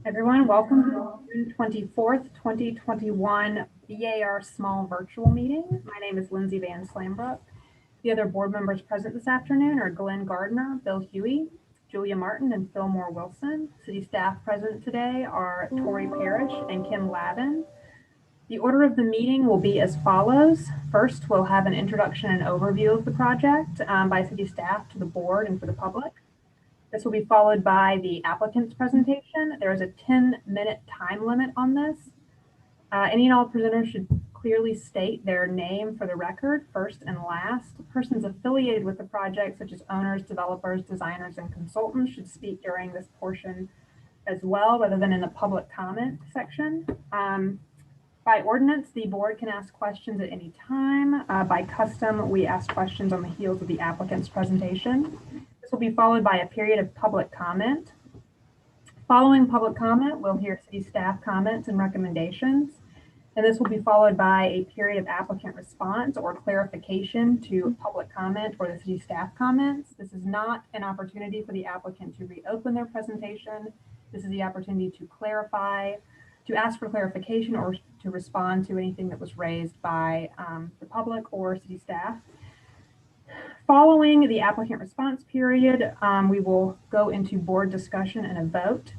Everyone, welcome to the June 24th, 2021 BAR Small Virtual Meeting. My name is Lindsay Van Slambrook. The other board members present this afternoon are Glenn Gardner, Bill Huey, Julia Martin, and Fillmore Wilson. City staff present today are Tori Parrish and Kim Lavin. The order of the meeting will be as follows. First, we'll have an introduction and overview of the project by city staff to the board and for the public. This will be followed by the applicant's presentation. There is a 10-minute time limit on this. Any and all presenters should clearly state their name for the record, first and last. Persons affiliated with the project, such as owners, developers, designers, and consultants, should speak during this portion as well, rather than in the public comment section. By ordinance, the board can ask questions at any time. By custom, we ask questions on the heels of the applicant's presentation. This will be followed by a period of public comment. Following public comment, we'll hear city staff comments and recommendations. And this will be followed by a period of applicant response or clarification to public comment or the city staff comments. This is not an opportunity for the applicant to reopen their presentation. This is the opportunity to clarify, to ask for clarification, or to respond to anything that was raised by the public or city staff. Following the applicant response period, we will go into board discussion and a vote.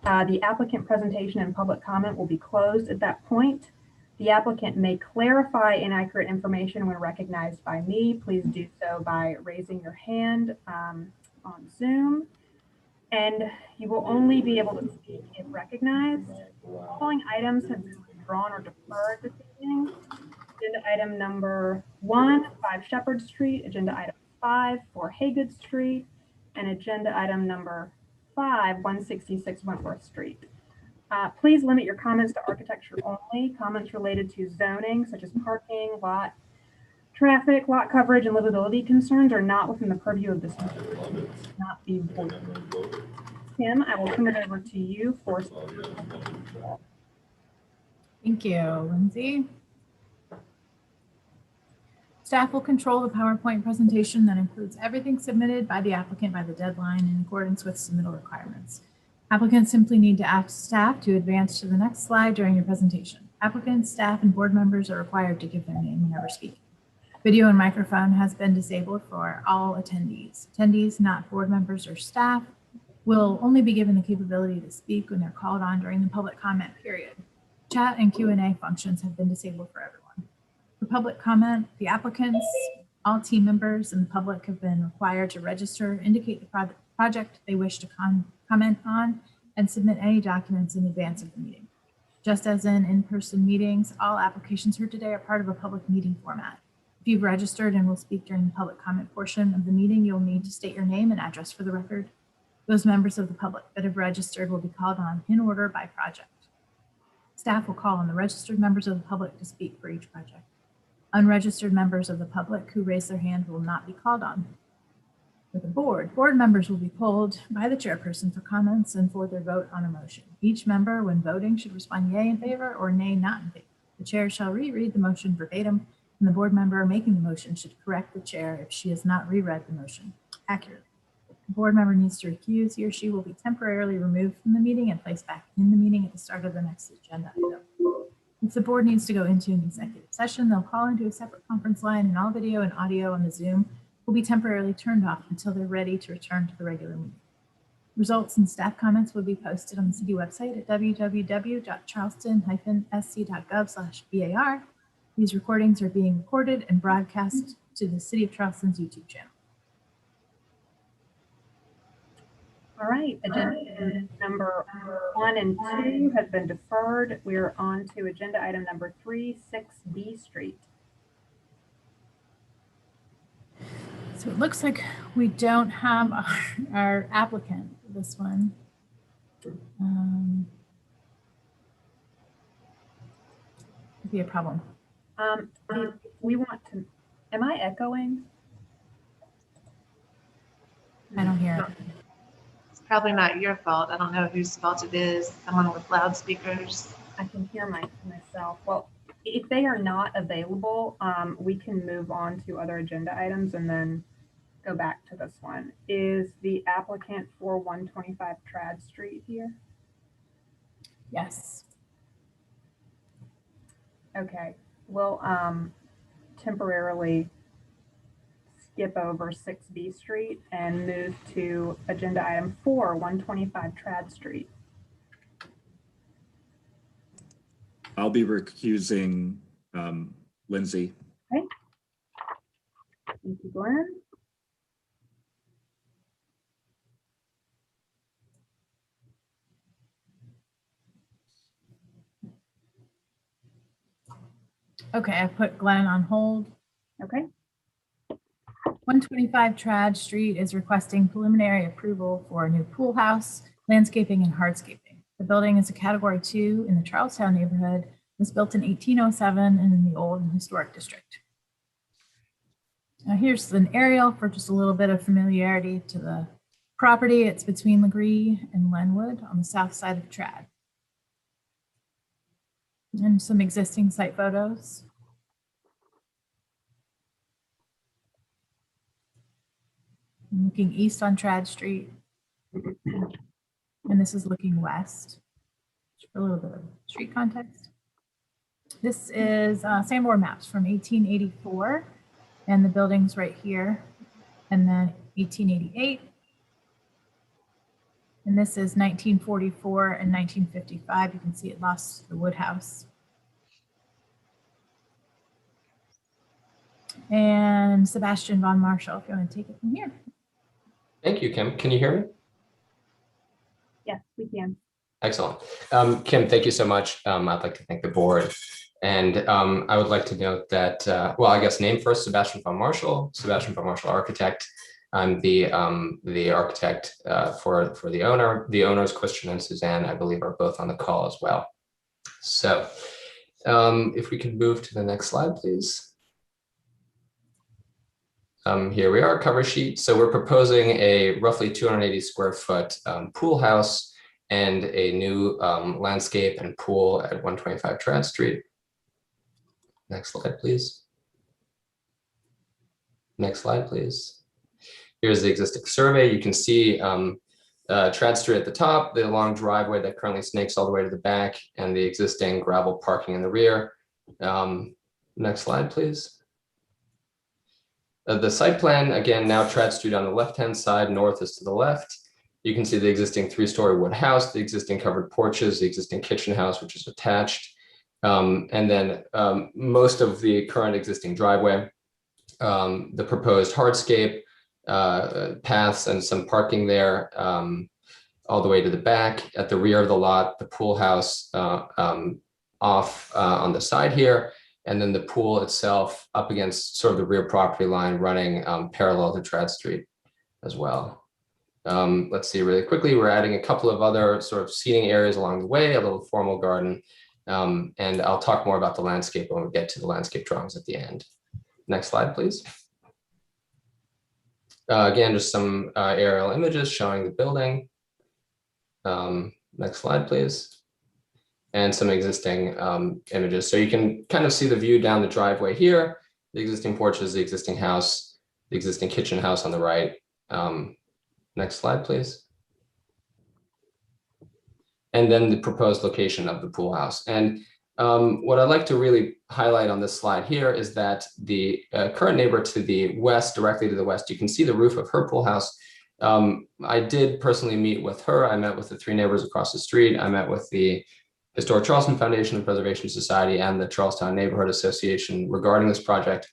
The applicant presentation and public comment will be closed at that point. The applicant may clarify inaccurate information when recognized by me. Please do so by raising your hand on Zoom. And you will only be able to speak if recognized. The following items have been withdrawn or deferred this evening. Agenda item number 1, 5 Shepherd Street, agenda item 5, 4 Haygood Street, and agenda item number 5, 166 Wentworth Street. Please limit your comments to architecture only. Comments related to zoning, such as parking, lot, traffic, lot coverage, and livability concerns are not within the purview of this meeting. Not be voiced. Kim, I will turn it over to you for. Thank you, Lindsay. Staff will control the PowerPoint presentation that includes everything submitted by the applicant by the deadline in accordance with submittal requirements. Applicants simply need to ask staff to advance to the next slide during your presentation. Applicants, staff, and board members are required to give their name whenever speaking. Video and microphone has been disabled for all attendees. Attendees, not board members or staff, will only be given the capability to speak when they're called on during the public comment period. Chat and Q&A functions have been disabled for everyone. For public comment, the applicants, all team members, and the public have been required to register, indicate the project they wish to comment on, and submit any documents in advance of the meeting. Just as in in-person meetings, all applications heard today are part of a public meeting format. If you've registered and will speak during the public comment portion of the meeting, you'll need to state your name and address for the record. Those members of the public that have registered will be called on in order by project. Staff will call on the registered members of the public to speak for each project. Unregistered members of the public who raise their hand will not be called on. For the board members will be polled by the chairperson for comments and for their vote on a motion. Each member, when voting, should respond yay in favor or nay not in favor. The chair shall reread the motion verbatim, and the board member making the motion should correct the chair if she has not reread the motion accurately. The board member needs to recuse. He or she will be temporarily removed from the meeting and placed back in the meeting at the start of the next agenda item. If the board needs to go into an executive session, they'll call into a separate conference line, and all video and audio on the Zoom will be temporarily turned off until they're ready to return to the regular meeting. Results and staff comments will be posted on the city website at www.charleston-sc.gov/BAR. These recordings are being recorded and broadcast to the City of Charleston's YouTube channel. All right, agenda number 1 and 2 has been deferred. We're on to agenda item number 3, 6B Street. So it looks like we don't have our applicant for this one. Could be a problem. We want to, am I echoing? I don't hear it. Probably not your fault. I don't know whose fault it is. Someone with loudspeakers. I can hear myself. Well, if they are not available, we can move on to other agenda items and then go back to this one. Is the applicant for 125 Trad Street here? Yes. Okay, we'll temporarily skip over 6B Street and move to agenda item 4, 125 Trad Street. I'll be recusing Lindsay. Okay. Thank you, Glenn. Okay, I put Glenn on hold. Okay, 125 Trad Street is requesting preliminary approval for a new pool house, landscaping, and hardscaping. The building is a Category 2 in the Charlestown neighborhood. It was built in 1807 and in the Old and Historic District. Now here's an aerial for just a little bit of familiarity to the property. It's between Legree and Lenwood on the south side of Trad. And some existing site photos. I'm looking east on Trad Street. And this is looking west. Just for a little bit of street context. This is Sanborn maps from 1884. And the building's right here. And then 1888. And this is 1944 and 1955. You can see it lost the wood house. And Sebastian von Marshall, if you want to take it from here. Thank you, Kim. Can you hear me? yes, we can. Excellent. Kim, thank you so much. I'd like to thank the board. And I would like to note that, well, I guess name first, Sebastian von Marshall, architect. I'm the architect for the owner. The owners, Christian and Suzanne, I believe, are both on the call as well. So if we can move to the next slide, please. Here we are, cover sheet. So we're proposing a roughly 280 square foot pool house and a new landscape and pool at 125 Trad Street. Next slide, please. Next slide, please. Here's the existing survey. You can see Trad Street at the top, the long driveway that currently snakes all the way to the back, and the existing gravel parking in the rear. Next slide, please. The site plan, again, now Trad Street on the left-hand side, north is to the left. You can see the existing 3-story wood house, the existing covered porches, the existing kitchen house, which is attached. And then most of the current existing driveway, the proposed hardscape, paths and some parking there, all the way to the back. At the rear of the lot, the pool house off on the side here, and then the pool itself up against sort of the rear property line running parallel to Trad Street as well. Let's see really quickly, we're adding a couple of other sort of seating areas along the way, a little formal garden, and I'll talk more about the landscape when we get to the landscape drawings at the end. Next slide, please. Again, just some aerial images showing the building. Next slide, please. And some existing images. So you can kind of see the view down the driveway here, the existing porches, the existing house, the existing kitchen house on the right. Next slide, please. And then the proposed location of the pool house. And what I'd like to really highlight on this slide here is that the current neighbor to the west, directly to the west, you can see the roof of her pool house. I did personally meet with her. I met with the 3 neighbors across the street. I met with the Historic Charleston Foundation and Preservation Society and the Charlestown Neighborhood Association regarding this project.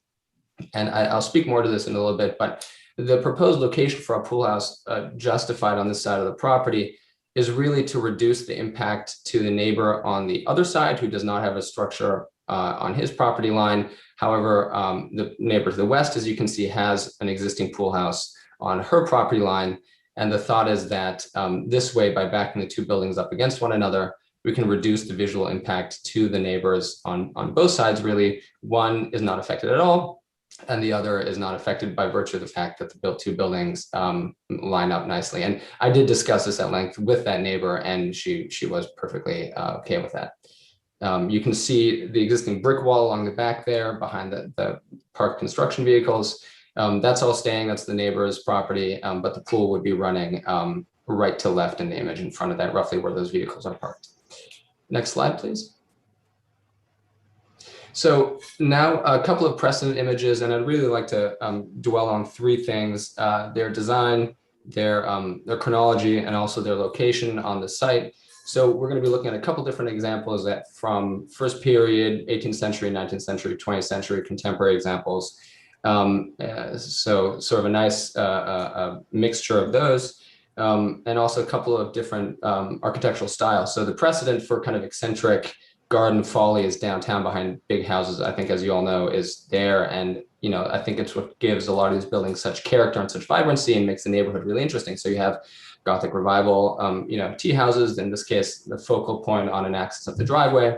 And I'll speak more to this in a little bit, but the proposed location for a pool house justified on this side of the property is really to reduce the impact to the neighbor on the other side who does not have a structure on his property line. However, the neighbor to the west, as you can see, has an existing pool house on her property line. And the thought is that this way, by backing the 2 buildings up against one another, we can reduce the visual impact to the neighbors on both sides. Really, one is not affected at all, and the other is not affected by virtue of the fact that the 2 buildings line up nicely. And I did discuss this at length with that neighbor, and she was perfectly okay with that. You can see the existing brick wall along the back there behind the parked construction vehicles. That's all staying, that's the neighbor's property, but the pool would be running right to left in the image in front of that, roughly where those vehicles are parked. Next slide, please. So now a couple of precedent images, and I'd really like to dwell on three things: their design, their chronology, and also their location on the site. So we're going to be looking at a couple different examples that from first period, 18th century, 19th century, 20th century, contemporary examples. So sort of a nice mixture of those, and also a couple of different architectural styles. So the precedent for kind of eccentric garden folly is downtown behind big houses, I think, as you all know, is there. And, you know, I think it's what gives a lot of these buildings such character and such vibrancy and makes the neighborhood really interesting. So you have Gothic revival, you know, tea houses, in this case, the focal point on an axis of the driveway,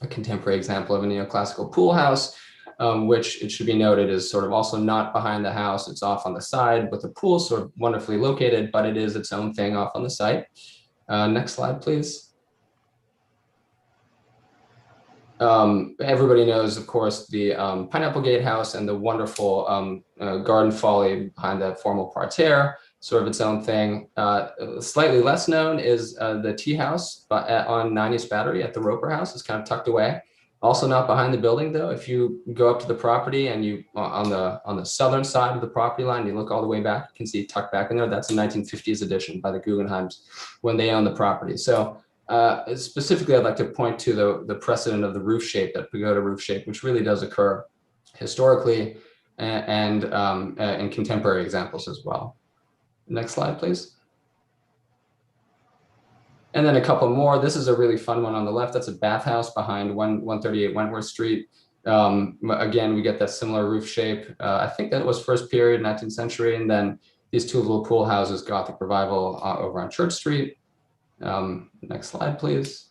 a contemporary example of a neoclassical pool house, which it should be noted is sort of also not behind the house. It's off on the side with the pool sort of wonderfully located, but it is its own thing off on the site. Next slide, please. Everybody knows, of course, the Pineapple Gate house and the wonderful garden folly behind the formal parterre, sort of its own thing. Slightly less known is the tea house on 9 East Battery at the Roper House. It's kind of tucked away. Also not behind the building, though. If you go up to the property and you on the southern side of the property line, you look all the way back, you can see tucked back in there. That's a 1950s edition by the Guggenheims when they owned the property. So specifically, I'd like to point to the precedent of the roof shape, that pagoda roof shape, which really does occur historically and in contemporary examples as well. Next slide, please. And then a couple more. This is a really fun one on the left. That's a bathhouse behind 138 Wentworth Street. Again, we get that similar roof shape. I think that was first period, 19th century. And then these two little pool houses, Gothic revival over on Church Street. Next slide, please.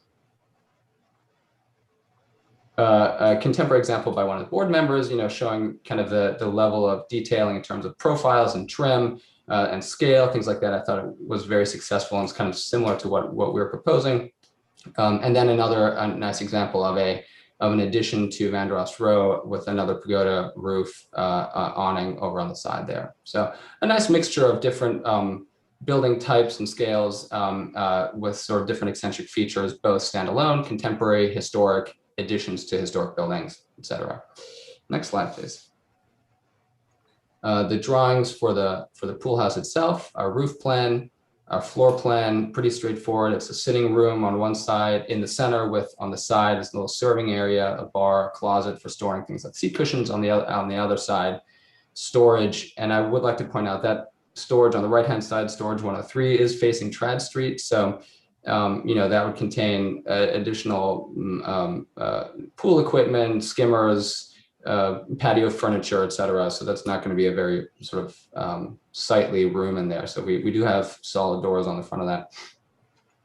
A contemporary example by one of the board members, you know, showing kind of the level of detailing in terms of profiles and trim and scale, things like that. I thought it was very successful and it's kind of similar to what we were proposing. And then another nice example of an addition to Vanderost Row with another pagoda roof awning over on the side there. So a nice mixture of different building types and scales with sort of different eccentric features, both standalone, contemporary, historic, additions to historic buildings, etc. Next slide, please. The drawings for the pool house itself, our roof plan, our floor plan, pretty straightforward. It's a sitting room on one side, in the center with on the side is a little serving area, a bar, a closet for storing things like seat cushions. On the other side, storage. And I would like to point out that storage on the right-hand side, storage 103, is facing Trad Street. So, you know, that would contain additional pool equipment, skimmers, patio furniture, etc. So that's not going to be a very sort of sightly room in there. So we do have solid doors on the front of that.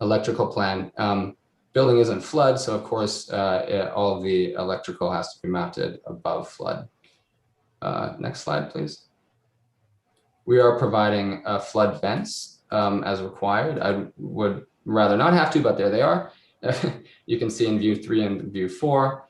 Electrical plan. Building isn't flood, so of course all of the electrical has to be mounted above flood. Next slide, please. We are providing flood vents as required. I would rather not have to, but there they are. You can see in view 3 and view 4.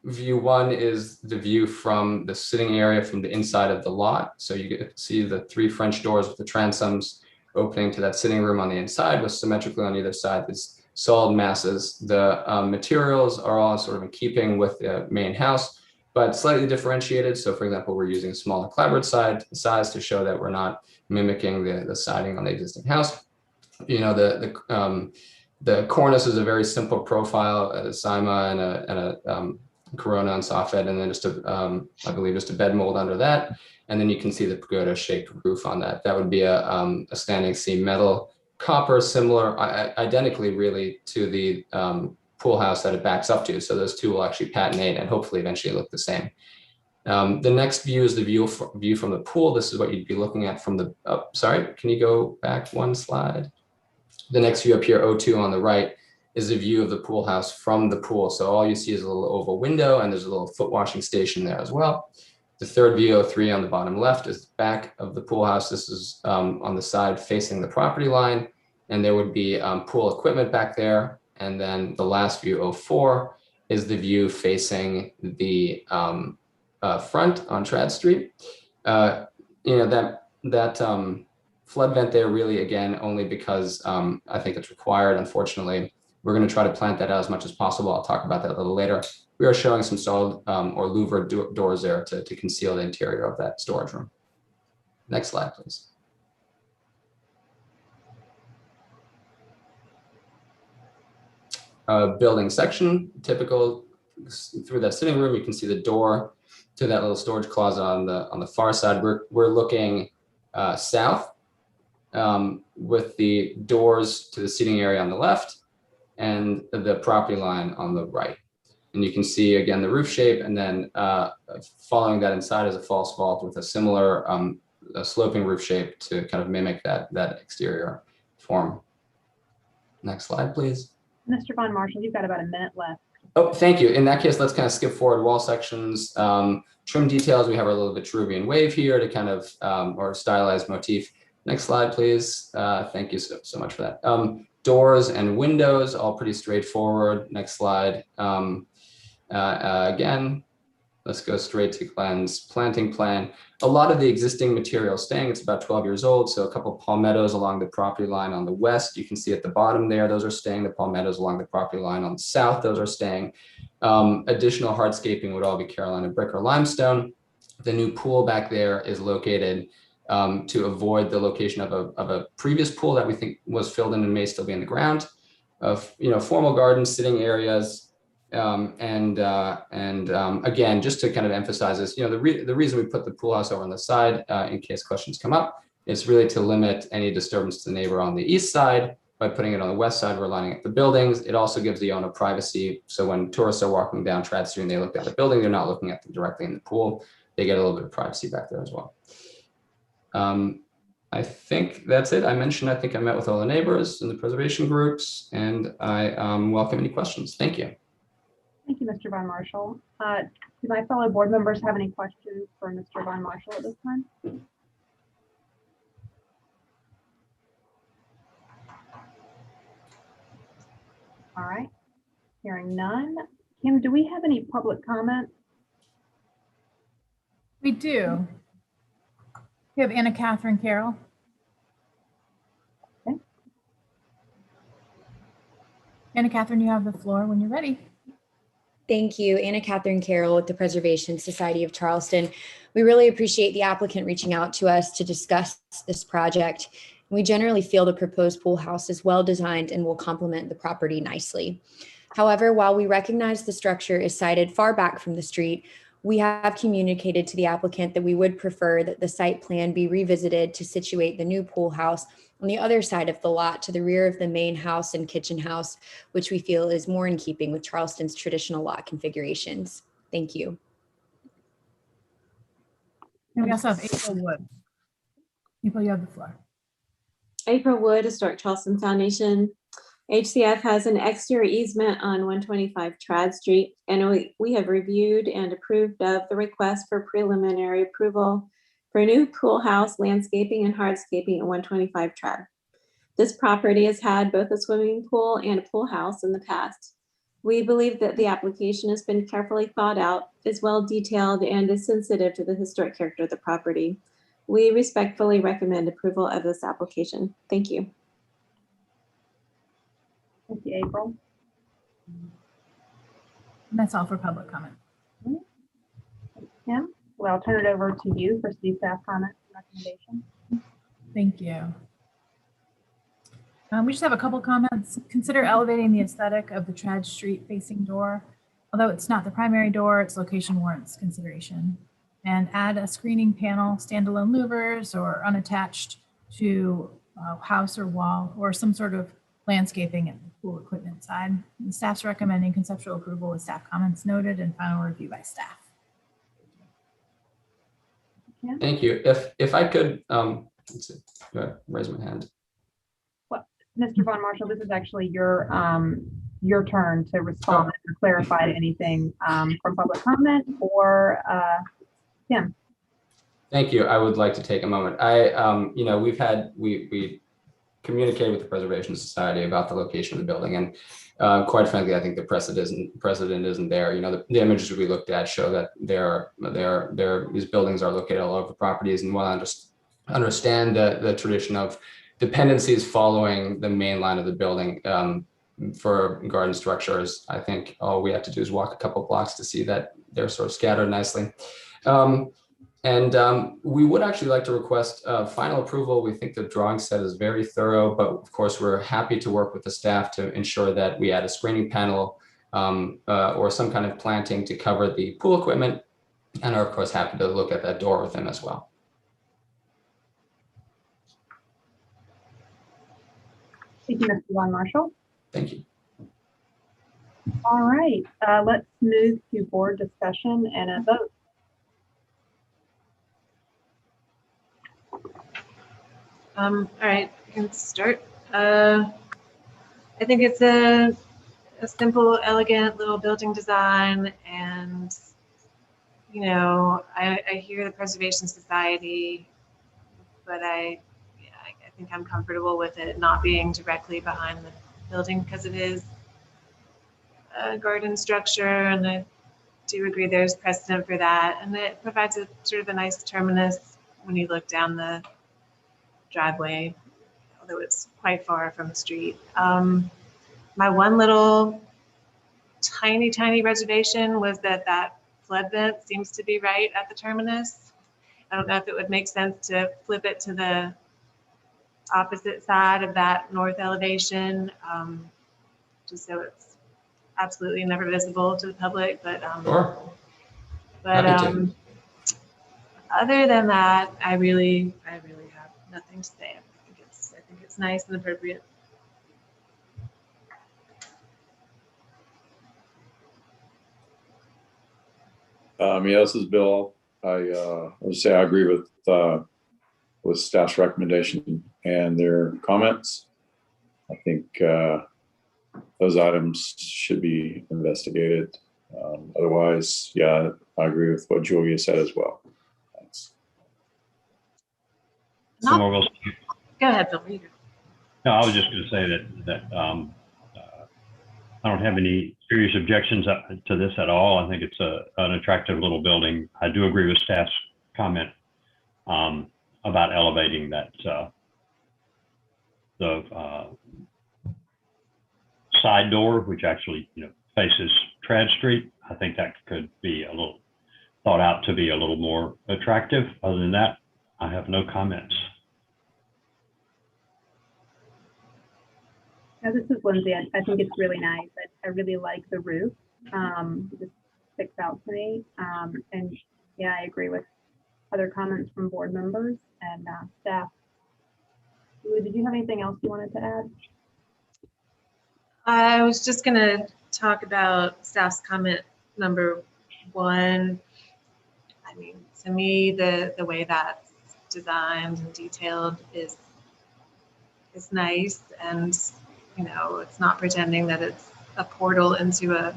View 1 is the view from the sitting area from the inside of the lot. So you get to see the 3 French doors with the transoms opening to that sitting room on the inside with symmetrically on either side these solid masses. The materials are all sort of in keeping with the main house, but slightly differentiated. So for example, we're using a smaller clapboard size to show that we're not mimicking the siding on the existing house. You know, the cornice is a very simple profile, a cyma and a corona and soffit, and then just I believe just a bed mold under that. And then you can see the pagoda shaped roof on that. That would be a standing seam metal copper, similar, identically really to the pool house that it backs up to. So those two will actually patinate and hopefully eventually look the same. The next view is the view from the pool. This is what you'd be looking at from the, sorry, can you go back one slide? The next view up here, O2 on the right, is a view of the pool house from the pool. So all you see is a little oval window and there's a little foot washing station there as well. The third view, O3 on the bottom left, is the back of the pool house. This is on the side facing the property line. And there would be pool equipment back there. And then the last view, O4, is the view facing the front on Trad Street. You know, that flood vent there really, again, only because I think it's required, unfortunately. We're going to try to plant that out as much as possible. I'll talk about that a little later. We are showing some solid or louvered doors there to conceal the interior of that storage room. Next slide, please. Building section, typical through that sitting room, you can see the door to that little storage closet on the far side. We're looking south with the doors to the seating area on the left and the property line on the right. And you can see again the roof shape, and then following that inside is a false vault with a similar sloping roof shape to kind of mimic that exterior form. Next slide, please. Mr. Von Marshall, you've got about a minute left. Oh, thank you. In that case, let's kind of skip forward wall sections. Trim details, we have our little Vitruvian wave here to kind of, or stylized motif. Next slide, please. Thank you so much for that. Doors and windows, all pretty straightforward. Next slide. Again, let's go straight to Glenn's planting plan. A lot of the existing material staying, it's about 12 years old. So a couple of palmettos along the property line on the west, you can see at the bottom there, those are staying. The palmettos along the property line on the south, those are staying. Additional hardscaping would all be Carolina brick or limestone. The new pool back there is located to avoid the location of a previous pool that we think was filled in and may still be in the ground. Formal gardens, sitting areas, again, just to kind of emphasize this, the reason we put the pool house over on the side, in case questions come up, is really to limit any disturbance to the neighbor on the east side. By putting it on the west side, we're lining up the buildings. It also gives the owner privacy. So when tourists are walking down Trad Street and they look at the building, they're not looking at them directly in the pool. They get a little bit of privacy back there as well. I think that's it. I think I met with all the neighbors and the preservation groups, and I welcome any questions. Thank you. Thank you, Mr. Von Marshall. Do my fellow board members have any questions for Mr. Von Marshall at this time? All right, hearing none. Kim, do we have any public comment? We do. We have Anna Catherine Carroll. Okay. Anna Catherine, you have the floor when you're ready. Thank you. Anna Catherine Carroll with the Preservation Society of Charleston. We really appreciate the applicant reaching out to us to discuss this project. We generally feel the proposed pool house is well designed and will complement the property nicely. However, while we recognize the structure is sited far back from the street, we have communicated to the applicant that we would prefer that the site plan be revisited to situate the new pool house on the other side of the lot to the rear of the main house and kitchen house, which we feel is more in keeping with Charleston's traditional lot configurations. Thank you. And we also have April Wood. April, you have the floor. April Wood, Historic Charleston Foundation. HCF has an exterior easement on 125 Trad Street, and we have reviewed and approved of the request for preliminary approval for a new pool house, landscaping, and hardscaping at 125 Trad. This property has had both a swimming pool and a pool house in the past. We believe that the application has been carefully thought out, is well detailed, and is sensitive to the historic character of the property. We respectfully recommend approval of this application. Thank you. Thank you, April. And that's all for public comment. Kim, well, I'll turn it over to you for city staff comments and recommendations. Thank you. We just have a couple comments. Consider elevating the aesthetic of the Trad Street facing door. Although it's not the primary door, its location warrants consideration. And add a screening panel, standalone louvers, or unattached to a house or wall, or some sort of landscaping at the pool equipment side. The staff's recommending conceptual approval with staff comments noted and final review by staff. Yeah. Thank you. If I could, let's see, go ahead, raise my hand. Well, Mr. Von Marshall, this is actually your turn to respond or clarify anything from public comment or Kim. Thank you. I would like to take a moment. We communicated with the Preservation Society about the location of the building, and quite frankly, I think the precedent isn't there. The images we looked at show that these buildings are located all over properties, and while I understand the tradition of dependencies following the main line of the building, for garden structures, I think all we have to do is walk a couple blocks to see that they're sort of scattered nicely. We would actually like to request final approval. We think the drawing set is very thorough, but of course, we're happy to work with the staff to ensure that we add a screening panel or some kind of planting to cover the pool equipment, and are of course happy to look at that door with them as well. Thank you, Mr. Von Marshall. Thank you. All right, let's move to board discussion and a vote. All right, I can start. I think it's a simple, elegant little building design, and you know, I hear the Preservation Society, but I think I'm comfortable with it not being directly behind the building because it is a garden structure, and I do agree there's precedent for that, and it provides a sort of a nice terminus when you look down the driveway, although it's quite far from the street. My one little tiny reservation was that flood vent seems to be right at the terminus. I don't know if it would make sense to flip it to the opposite side of that north elevation, just so it's absolutely never visible to the public. But Sure. but other than that, I really have nothing to say. I think it's nice and appropriate. Yeah, this is Bill. I would say I agree with staff's recommendation and their comments. I think those items should be investigated. Otherwise, yeah, I agree with what Julia said as well. Thanks. Go ahead, Bill. No, I was just going to say that I don't have any serious objections to this at all. I think it's an attractive little building. I do agree with staff's comment about elevating that the side door, which actually faces Trad Street. I think that could be a little thought out to be a little more attractive. Other than that, I have no comments. Now, this is Lindsay. I think it's really nice. I really like the roof. It just sticks out to me. And yeah, I agree with other comments from board members and staff. Julie, did you have anything else you wanted to add? I was just going to talk about staff's comment number 1. I mean, to me, the way that's designed and detailed is nice, and it's not pretending that it's a portal into a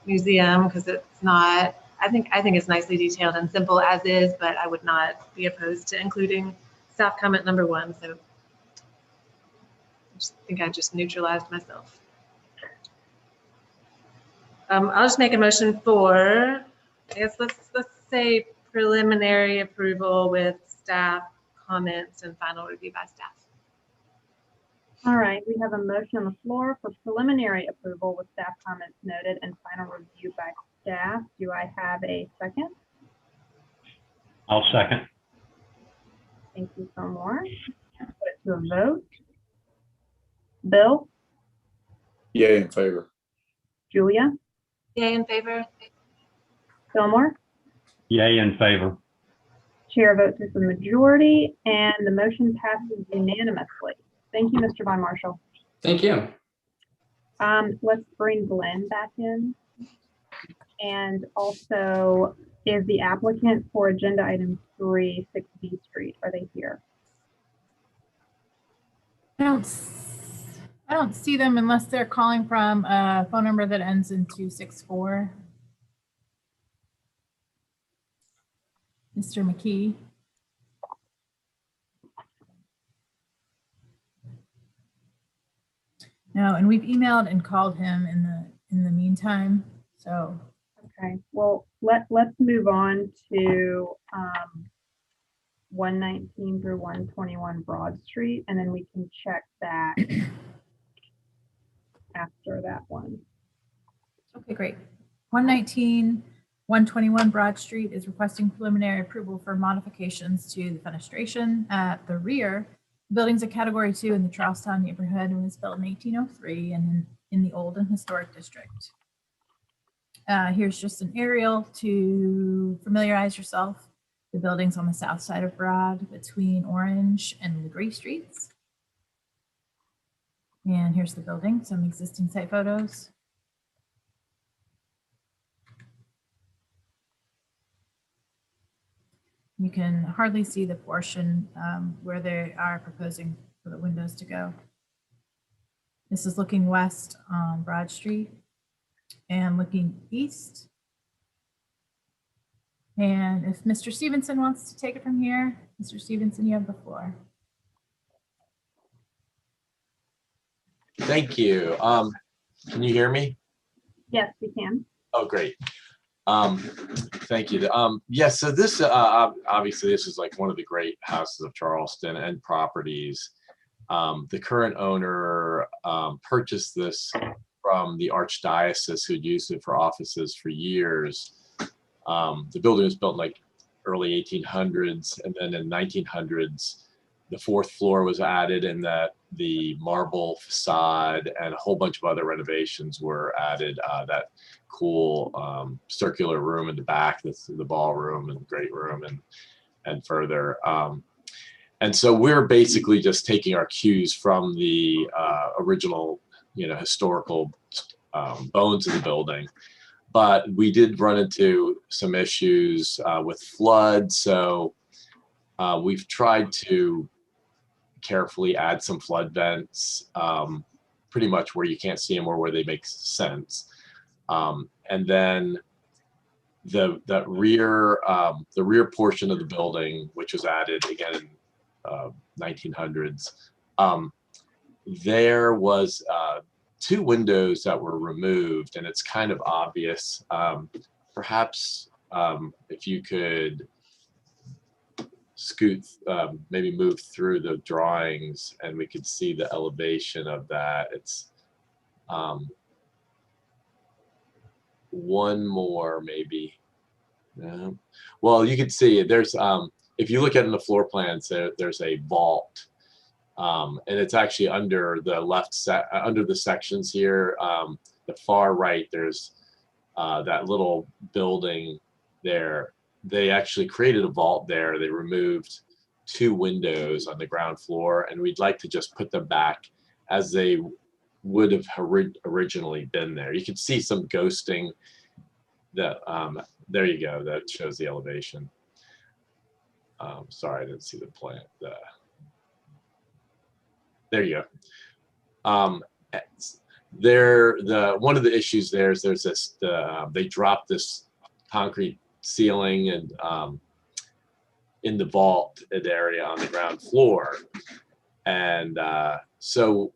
museum, because it's not. I think it's nicely detailed and simple as is, but I would not be opposed to including staff comment number 1. So I think I just neutralized myself. I'll just make a motion for, I guess let's say preliminary approval with staff comments and final review by staff. All right, we have a motion on the floor for preliminary approval with staff comments noted and final review by staff. Do I have a second? I'll second. Thank you so much. Put it to a vote. Bill? Yay in favor. Julia? Yay in favor. Fillmore? Yay in favor. Chair votes as the majority, and the motion passes unanimously. Thank you, Mr. Von Marshall. Thank you. Let's bring Glenn back in. And also, is the applicant for agenda item 3, 6B Street, are they here? I don't see them unless they're calling from a phone number that ends in 264. Mr. McKee. No, and we've emailed and called him in the meantime. So okay, well, let's move on to 119 through 121 Broad Street, and then we can check that after that one. Okay, great. 119, 121 Broad Street is requesting preliminary approval for modifications to the fenestration at the rear. The building's a category 2 in the Charlestown neighborhood and was built in 1803 and in the old and historic district. Here's just an aerial to familiarize yourself. The building's on the south side of Broad between Orange and Legree Streets. And here's the building, some existing site photos. You can hardly see the portion where they are proposing for the windows to go. This is looking west on Broad Street and looking east. And if Mr. Stevenson wants to take it from here, Mr. Stevenson, you have the floor. Thank you. Can you hear me? Yes, we can. Oh, great. Thank you. Yeah, so this obviously this is like one of the great houses of Charleston and properties. The current owner purchased this from the Archdiocese, who'd used it for offices for years. The building was built in like early 1800s, and then in 1900s, the 4th floor was added, and that the marble facade and a whole bunch of other renovations were added. That cool circular room in the back, that's the ballroom and great room, and further. And so we're basically just taking our cues from the original, historical bones of the building. But we did run into some issues with flood, so we've tried to carefully add some flood vents, pretty much where you can't see them or where they make sense. And then the rear portion of the building, which was added again in 1900s, there was 2 windows that were removed, and it's kind of obvious. Perhaps if you could scoot, maybe move through the drawings and we could see the elevation of that. It's one more maybe. Well, you can see there's, if you look at in the floor plans, there's a vault. And it's actually under the under the sections here. The far right, there's that little building there. They actually created a vault there. They removed 2 windows on the ground floor, and we'd like to just put them back as they would have originally been there. You can see some ghosting. That there you go. That shows the elevation. Sorry, I didn't see the plan. There you go. One of the issues there is there's this. They dropped this concrete ceiling and in the vault area on the ground floor, and so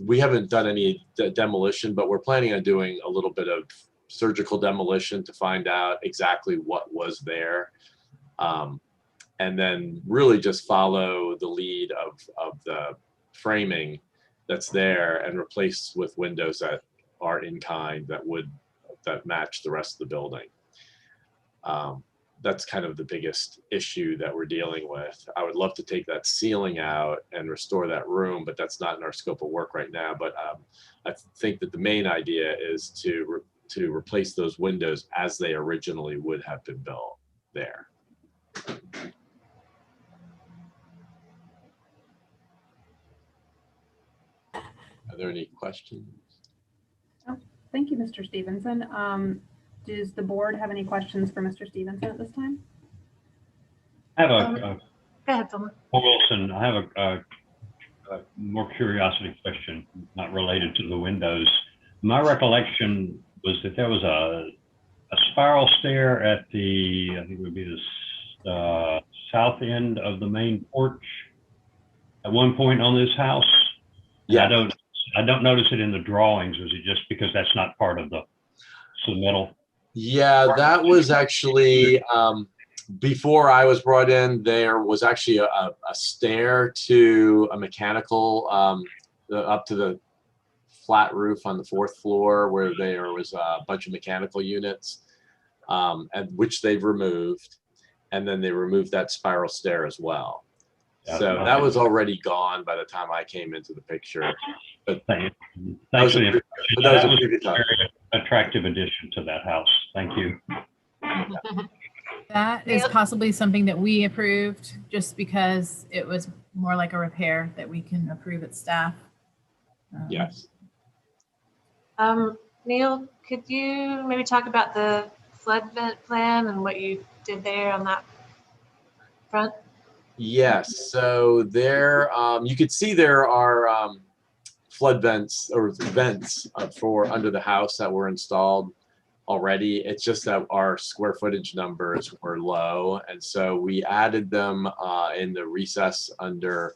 we haven't done any demolition, but we're planning on doing a little bit of surgical demolition to find out exactly what was there, and then really just follow the lead of the framing that's there and replace with windows that are in kind that match the rest of the building. That's kind of the biggest issue that we're dealing with. I would love to take that ceiling out and restore that room, but that's not in our scope of work right now. But I think that the main idea is to replace those windows as they originally would have been built there. Are there any questions? Oh, thank you, Mr. Stevenson. Does the board have any questions for Mr. Stevenson at this time? I have Go ahead, Thomas. Paul Wilson, I have a more curiosity question, not related to the windows. My recollection was that there was a spiral stair at the, I think it would be the south end of the main porch at one point on this house. Yeah. I don't notice it in the drawings. Was it just because that's not part of the submittal? Yeah, that was actually before I was brought in. There was actually a stair to a mechanical up to the flat roof on the 4th floor where there was a bunch of mechanical units, and which they've removed. And then they removed that spiral stair as well. Yeah, So okay. that was already gone by the time I came into the picture. But Thanks that was for a the pre- information. but that was a That was previous a time. very attractive addition to that house. Thank you. That is possibly something that we approved just because it was more like a repair that we can approve at staff. Yes. Neil, could you maybe talk about the flood vent plan and what you did there on that front? Yes. So there, you could see there are flood vents or vents for under the house that were installed already. It's just that our square footage numbers were low, and so we added them in the recess under.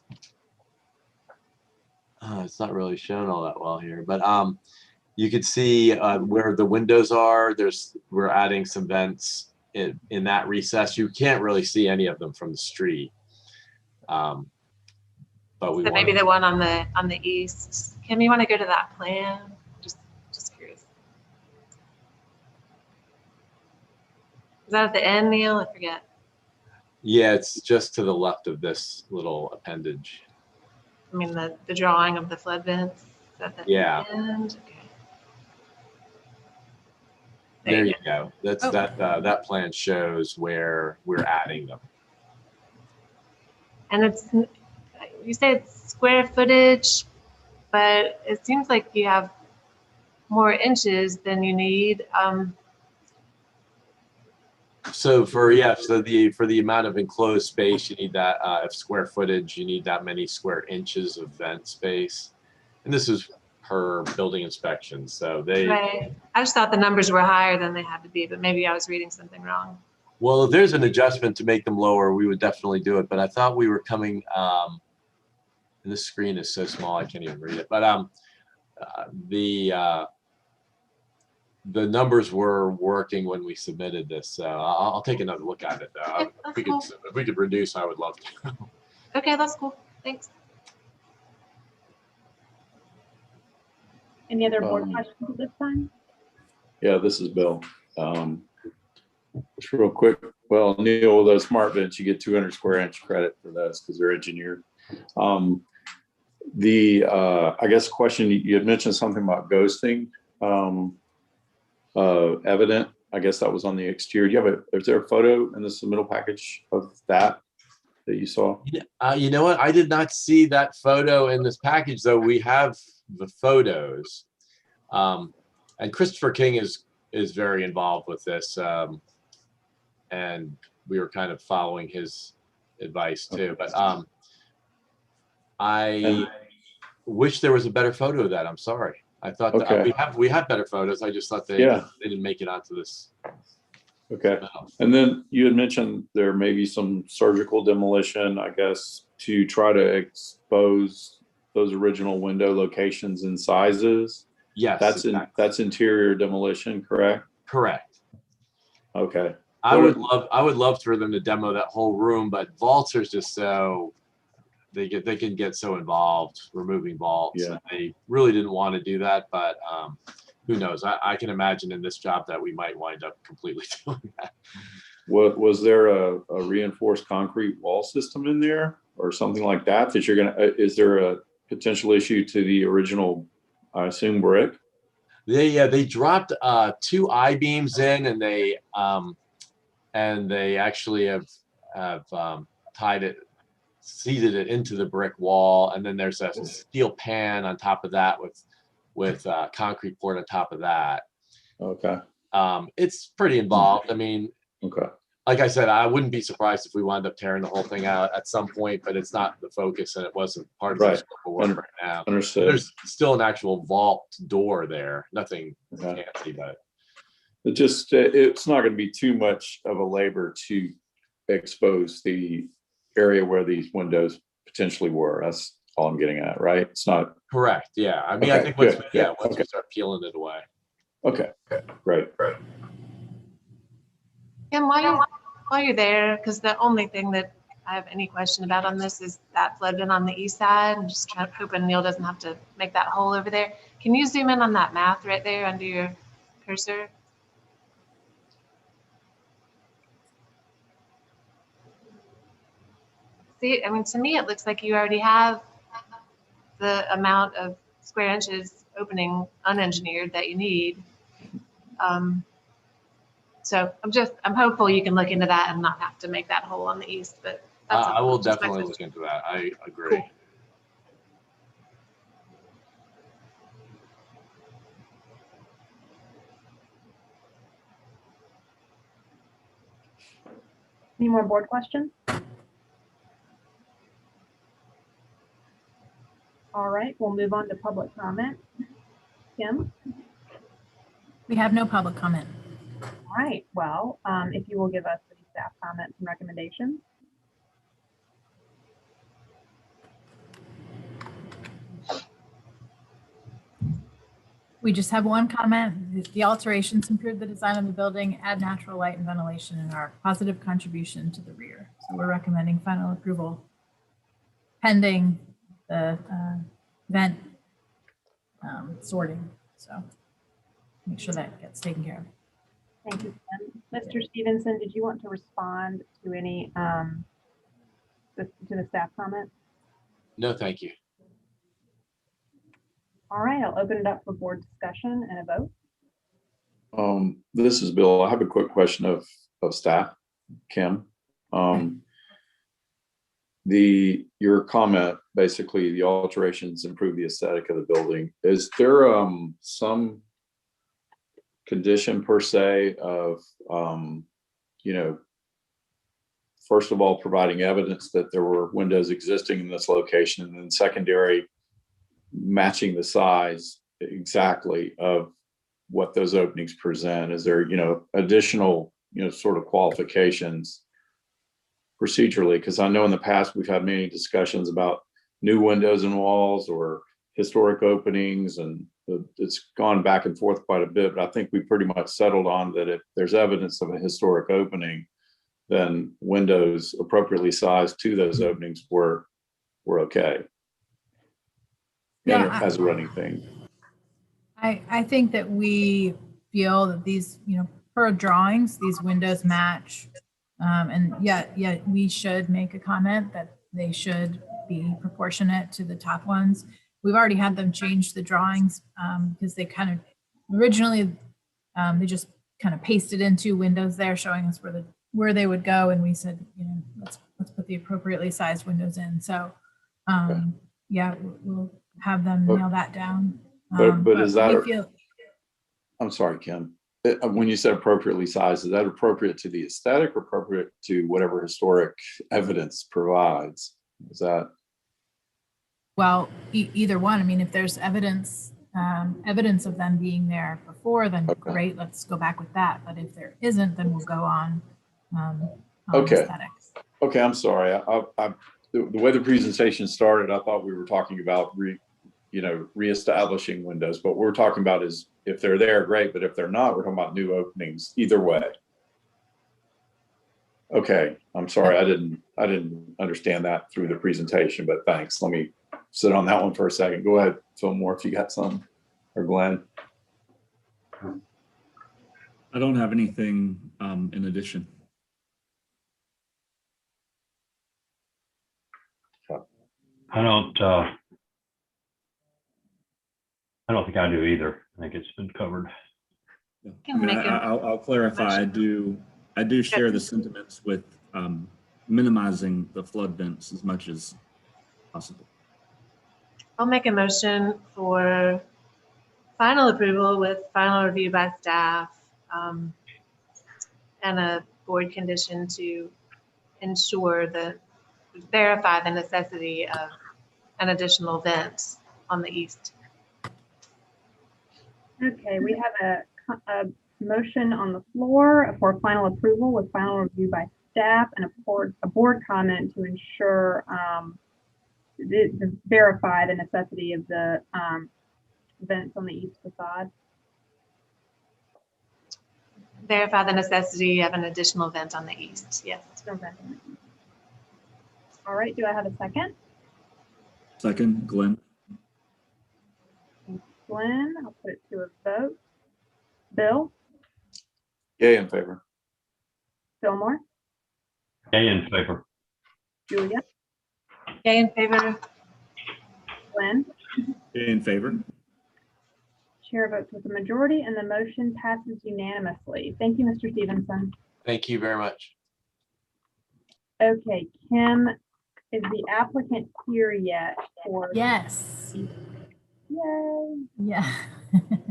It's not really shown all that well here, but you could see where the windows are. We're adding some vents in that recess. You can't really see any of them from the street, but we So maybe the one on the east. Kim, you want to go to that plan? Just curious. Is that at the end, Neil? I forget. Yeah, it's just to the left of this little appendage. I mean, the drawing of the flood vents. Is that the Yeah. end? Okay. There you go. That's Oh. that plan shows where we're adding them. And you say it's square footage, but it seems like you have more inches than you need. So for the amount of enclosed space, you need that of square footage. You need that many square inches of vent space, and this is per building inspection. So Right. I just thought the numbers were higher than they had to be, but maybe I was reading something wrong. Well, if there's an adjustment to make them lower, we would definitely do it. But I thought we were coming. And this screen is so small I can't even read it. But the numbers were working when we submitted this. So I'll take another look at it. Okay, If we could reduce, I would love to. Okay, that's cool. Thanks. Any other board questions at this time? Yeah, this is Bill. Just real quick. Well, Neil, with those smart vents, you get 200 square inch credit for those because they're engineered. I guess question, you had mentioned something about ghosting. Evident, I guess that was on the exterior. Do you have is there a photo in the submittal package of that you saw? You know what? I did not see that photo in this package, though. We have the photos, and Christopher King is very involved with this, and we were kind of following his advice too. But I wish there was a better photo of that. I'm sorry. I thought we have better photos. I just thought they didn't make it onto this. Okay. And then you had mentioned there may be some surgical demolition, I guess, to try to expose those original window locations and sizes. Yes. That's interior demolition, correct? Correct. Okay. I would love for them to demo that whole room, but vaults are just so they can get so involved removing vaults. Yeah. They really didn't want to do that, but who knows? I can imagine in this job that we might wind up completely doing that. Was there a reinforced concrete wall system in there or something like that that you're is there a potential issue to the original, I assume, brick? They dropped 2 I-beams in, and they actually have seated it into the brick wall, and then there's a steel pan on top of that with concrete poured on top of that. Okay. It's pretty involved. I mean, okay. Like I said, I wouldn't be surprised if we wound up tearing the whole thing out at some point, but it's not the focus, and it wasn't part of the scope of work right now. Understood. There's still an actual vault door there. Nothing fancy, but it's not going to be too much of a labor to expose the area where these windows potentially were. That's all I'm getting at, right? It's not correct. Yeah. I mean, I think once we start peeling it away. Okay. Great. Kim, while you're there, because the only thing that I have any question about on this is that flood vent on the east side. I'm just hoping Neil doesn't have to make that hole over there. Can you zoom in on that math right there under your cursor? See, I mean, to me, it looks like you already have the amount of square inches opening unengineered that you need. So I'm hopeful you can look into that and not have to make that hole on the east, but that's I will just my definitely look suggestion. into that. I agree. Cool. Any more board questions? All right, we'll move on to public comment. Kim? We have no public comment. All right, well, if you will give us the staff comments and recommendations. We just have one comment. The alterations improve the design of the building, add natural light and ventilation, and are a positive contribution to the rear. So we're recommending final approval pending the vent sorting. So make sure that gets taken care of. Thank you, Kim. Mr. Stevenson, did you want to respond to any to the staff comment? No, thank you. All right, I'll open it up for board discussion and a vote. This is Bill. I have a quick question of staff, Kim. Your comment, basically the alterations improve the aesthetic of the building. Is there some condition per se of, first of all, providing evidence that there were windows existing in this location, and then secondary, matching the size exactly of what those openings present? Is there, additional, sort of qualifications procedurally? Because I know in the past we've had many discussions about new windows and walls or historic openings, and it's gone back and forth quite a bit, but I think we pretty much settled on that if there's evidence of a historic opening, then windows appropriately sized to those openings were okay. Yeah, As a running thing. I think that we feel that these, per drawings, these windows match. And yet we should make a comment that they should be proportionate to the top ones. We've already had them change the drawings because they kind of originally they just kind of pasted in two windows there showing us where they would go, and we said, let's put the appropriately sized windows in. So yeah, we'll have them nail that down. But is that? Feel, I'm sorry, Kim. When you said appropriately sized, is that appropriate to the aesthetic or appropriate to whatever historic evidence provides? Is that? Well, either one. I mean, if there's evidence of them being there before, then great, let's go back with that. But if there isn't, then we'll go on aesthetics. Okay, I'm sorry. The way the presentation started, I thought we were talking about reestablishing windows, but what we're talking about is if they're there, great, but if they're not, we're talking about new openings either way. Okay, I'm sorry, I didn't understand that through the presentation, but thanks. Let me sit on that one for a second. Go ahead, Fillmore, if you got some, or Glenn. I don't have anything in addition. I don't think I do either. I think it's been covered. I'll clarify. I do share the sentiments with minimizing the flood vents as much as possible. I'll make a motion for final approval with final review by staff and a board condition to verify the necessity of an additional vent on the east. Okay, we have a motion on the floor for final approval with final review by staff and a board comment to ensure to verify the necessity of the vents on the east facade. Verify the necessity of an additional vent on the east. Yes. All right, do I have a second? Second, Glenn. Glenn. I'll put it to a vote. Bill, Yay in favor. Fillmore, Yay in favor. Julia, Yay in favor. Glenn. Yay in favor. Chair votes with the majority and the motion passes unanimously. Thank you, Mr. Stevenson. Thank you very much. Okay, Kim, is the applicant here yet? For Yes. Yay. Yeah.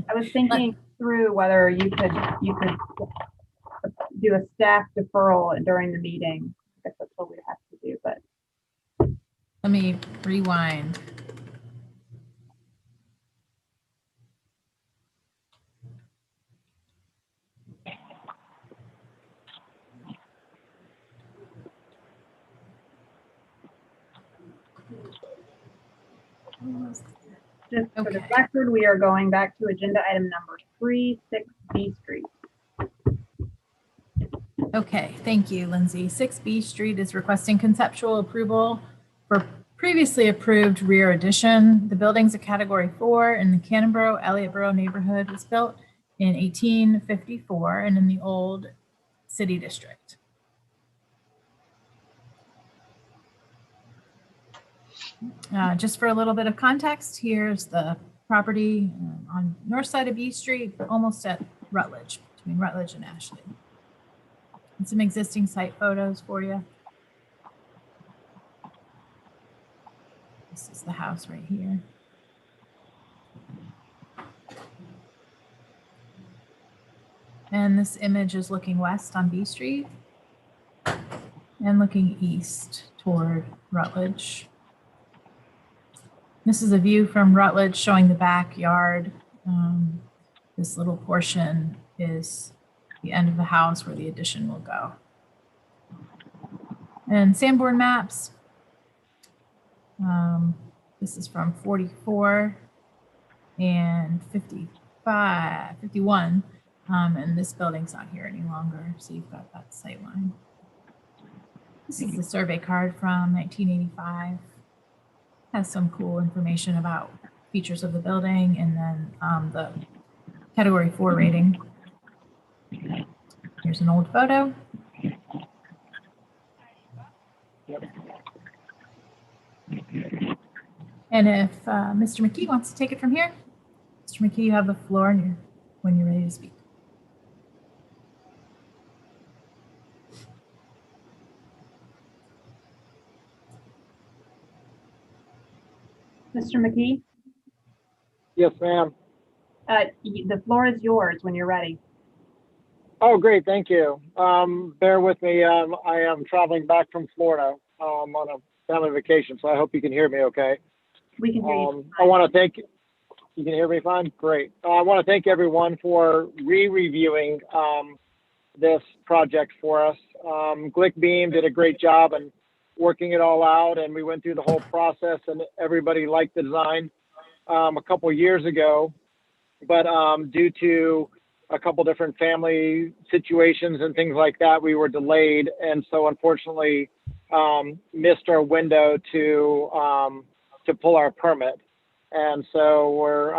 I was thinking through whether you could do a staff deferral during the meeting. I guess that's what we'd have to do, but Let me rewind. just for the Okay. record, we are going back to agenda item number 3, 6 B Street. Okay, thank you, Lindsay. 6B Street is requesting conceptual approval for previously approved rear addition. The building's a category 4 in the Canonboro, Elliottboro neighborhood. Was built in 1854 and in the old city district. Just for a little bit of context, here's the property on north side of B Street, almost at Rutledge, between Rutledge and Ashley. And some existing site photos for you. This is the house right here. And this image is looking west on B Street and looking east toward Rutledge. This is a view from Rutledge showing the backyard. This little portion is the end of the house where the addition will go. And Sanborn maps. This is from 44 and 55, 51. And this building's not here any longer, so you've got that sight line. This is the survey card from 1985. Has some cool information about features of the building and then the category 4 rating. Here's an old photo. And if Mr. McKee wants to take it from here, Mr. McKee, you have the floor when you're ready to speak. Mr. McKee, Yes, ma'am. the floor is yours when you're ready. Oh, great. Thank you. Bear with me. I am traveling back from Florida on a family vacation, so I hope you can hear me okay. We can hear you. I want to thank you. Can hear me fine? Great. I want to thank everyone for re-reviewing this project for us. Glick Beam did a great job in working it all out, and we went through the whole process, and everybody liked the design a couple years ago. But due to a couple different family situations and things like that, we were delayed, and so unfortunately missed our window to pull our permit. And so we're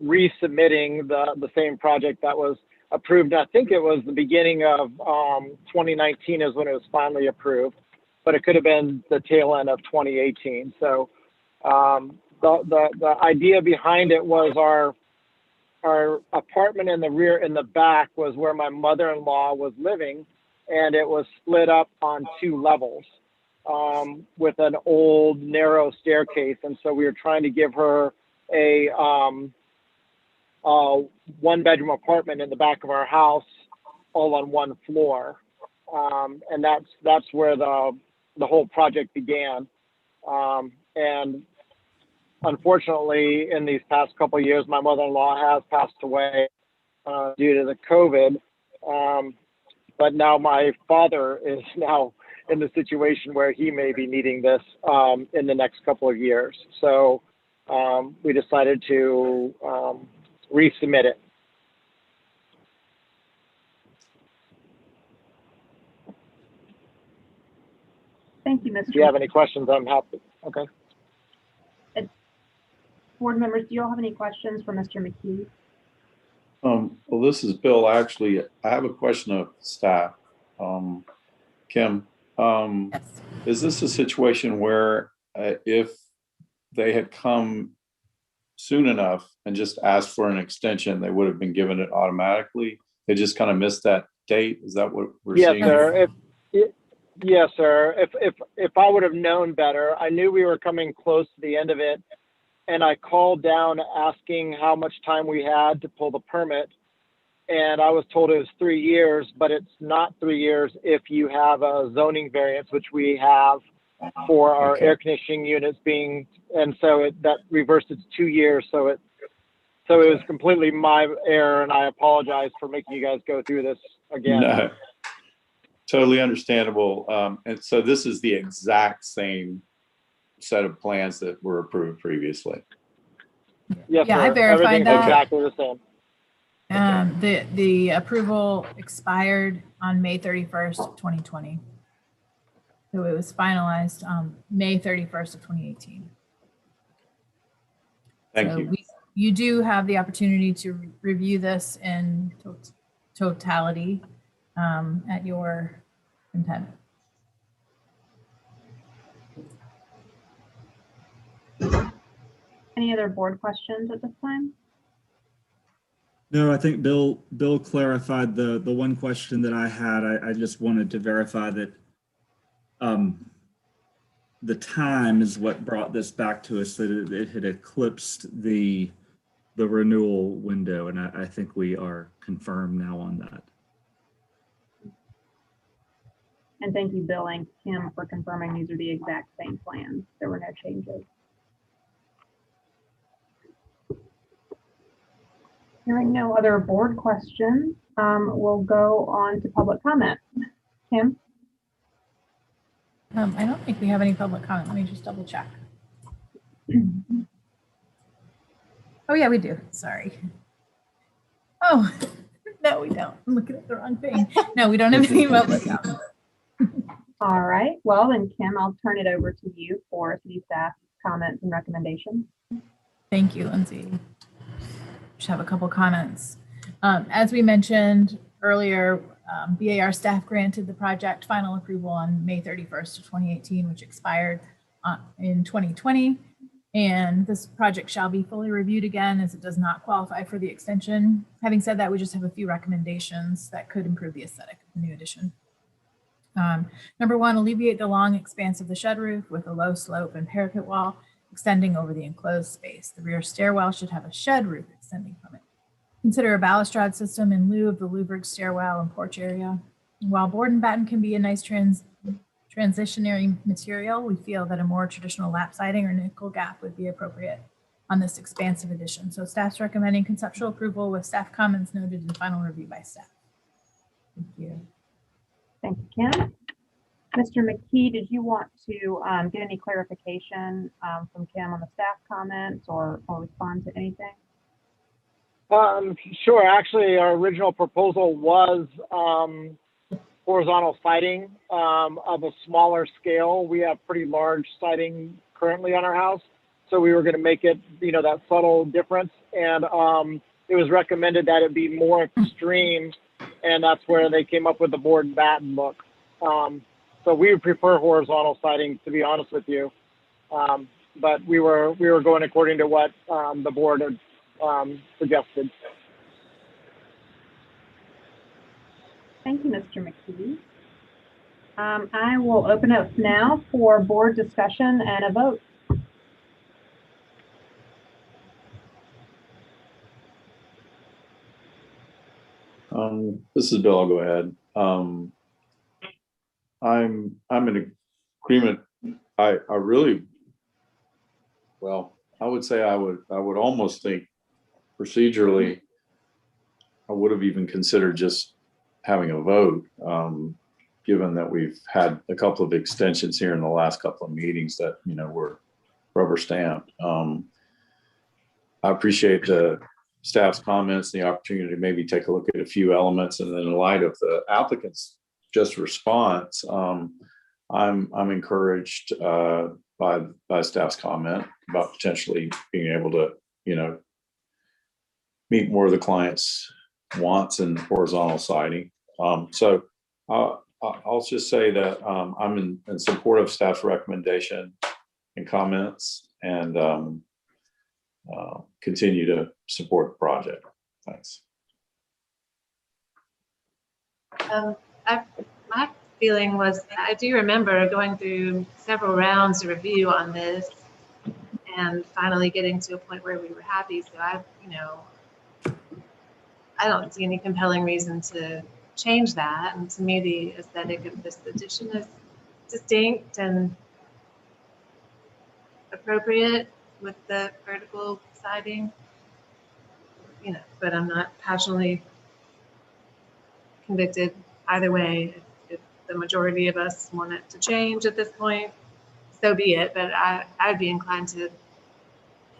resubmitting the same project that was approved. I think it was the beginning of 2019 is when it was finally approved, but it could have been the tail end of 2018. So the idea behind it was our apartment in the back was where my mother-in-law was living, and it was split up on 2 levels with an old narrow staircase. And so we were trying to give her a 1-bedroom apartment in the back of our house, all on 1 floor. And that's where the whole project began. And unfortunately, in these past couple of years, my mother-in-law has passed away due to the COVID. But now my father is now in the situation where he may be needing this in the next couple of years. So we decided to resubmit it. Thank you, Mr. If you have any questions, I'm happy. Okay. Board members, do you all have any questions for Mr. McKee? Well, this is Bill. I have a question of staff. Kim, Yes. is this a situation where if they had come soon enough and just asked for an extension, they would have been given it automatically? They just kind of missed that date? Is that what we're Yes, seeing? sir. Yes, sir. If I would have known better, I knew we were coming close to the end of it, and I called down asking how much time we had to pull the permit, and I was told it was 3 years, but it's not 3 years if you have a zoning variance, which we have for our Okay. air conditioning units being, and so that reversed it to 2 years. So it was completely my error, and I apologize for making you guys go through this again. No, totally understandable. And so this is the exact same set of plans that were approved previously. Yes, Yeah, sir. I verified Everything's that. exactly the same. The approval expired on May 31st, 2020. So it was finalized May 31st of 2018. Thank So you. You do have the opportunity to review this in totality at your intent. Any other board questions at this time? No, I think Bill clarified the one question that I had. I just wanted to verify that the time is what brought this back to us, that it had eclipsed the renewal window, and I think we are confirmed now on that. And thank you, Bill and Kim, for confirming these are the exact same plans. There were no changes. Hearing no other board questions, we'll go on to public comment. Kim? I don't think we have any public comment. Let me just double check. Oh yeah, we do. Sorry. Oh, no, we don't. I'm looking at the wrong thing. No, we don't have any public comment. All right, well then Kim, I'll turn it over to you for city staff comments and recommendations. Thank you, Lindsay. Just have a couple comments. As we mentioned earlier, BAR staff granted the project final approval on May 31st of 2018, which expired in 2020. And this project shall be fully reviewed again as it does not qualify for the extension. Having said that, we just have a few recommendations that could improve the aesthetic of the new addition. Number one, alleviate the long expanse of the shed roof with a low slope and parapet wall extending over the enclosed space. The rear stairwell should have a shed roof extending from it. Consider a balustrade system in lieu of the louvered stairwell and porch area. While board and batten can be a nice transitionary material, we feel that a more traditional lap siding or nickel gap would be appropriate on this expansive addition. So staff's recommending conceptual approval with staff comments noted in final review by staff. Thank you. Thank you, Kim. Mr. McKee, did you want to get any clarification from Kim on the staff comments or respond to anything? Sure. Actually, our original proposal was horizontal siding of a smaller scale. We have pretty large siding currently on our house, so we were going to make it, that subtle difference. And it was recommended that it be more extreme, and that's where they came up with the board and batten look. So we would prefer horizontal siding, to be honest with you. But we were going according to what the board had suggested. Thank you, Mr. McKee. I will open up now for board discussion and a vote. This is Bill. I'll go ahead. I'm in agreement. I would say I would almost think procedurally, I would have even considered just having a vote, given that we've had a couple of extensions here in the last couple of meetings that, were rubber stamped. I appreciate the staff's comments, the opportunity to maybe take a look at a few elements, and then in light of the applicant's just response, I'm encouraged by staff's comment about potentially being able to, meet more of the client's wants in horizontal siding. So I'll just say that I'm in support of staff's recommendation and comments, and continue to support the project. Thanks. My feeling was, I do remember going through several rounds of review on this and finally getting to a point where we were happy. So I don't see any compelling reason to change that. And to me, the aesthetic of this addition is distinct and appropriate with the vertical siding, but I'm not passionately convicted either way. If the majority of us want it to change at this point, so be it. But I'd be inclined to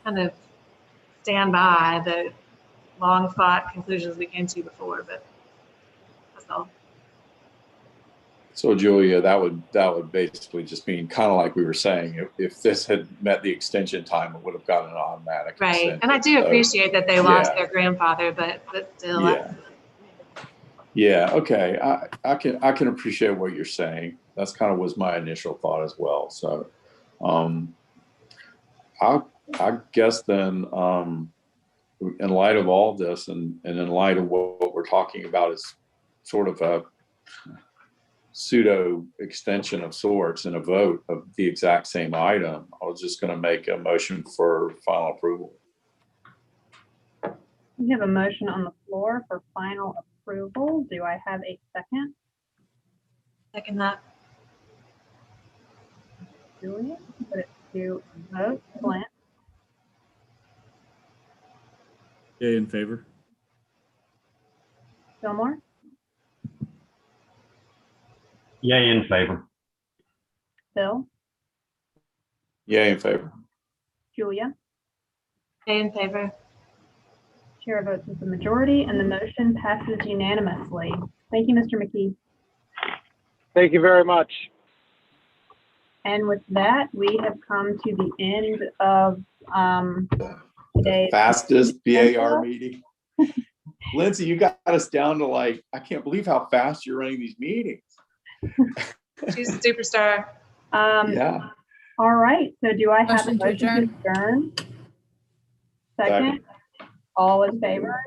kind of stand by the long thought conclusions we came to before, but that's all. So Julia, that would basically just mean kind of like we were saying, if this had met the extension time, it would have gotten an automatic Right. consent. And I do appreciate that they lost Yeah. their grandfather, but still. Yeah. Yeah. Okay. I can appreciate what you're saying. That's kind of was my initial thought as well. So, I guess then, in light of all this, and in light of what we're talking about is sort of a pseudo extension of sorts and a vote of the exact same item, I was just going to make a motion for final approval. We have a motion on the floor for final approval. Do I have a second? Second that. Julia, put it to a vote. Glenn, Yay in favor. Fillmore, Yay in favor. Bill, Yay in favor. Julia. Stay in favor. Chair votes with the majority, and the motion passes unanimously. Thank you, Mr. McKee. Thank you very much. And with that, we have come to the end of today's Fastest BAR meeting. Lindsay, you got us down to I can't believe how fast you're running these meetings. She's a superstar. Yeah. All right. So do I have a Motion to motion to adjourn? Second. All in favor?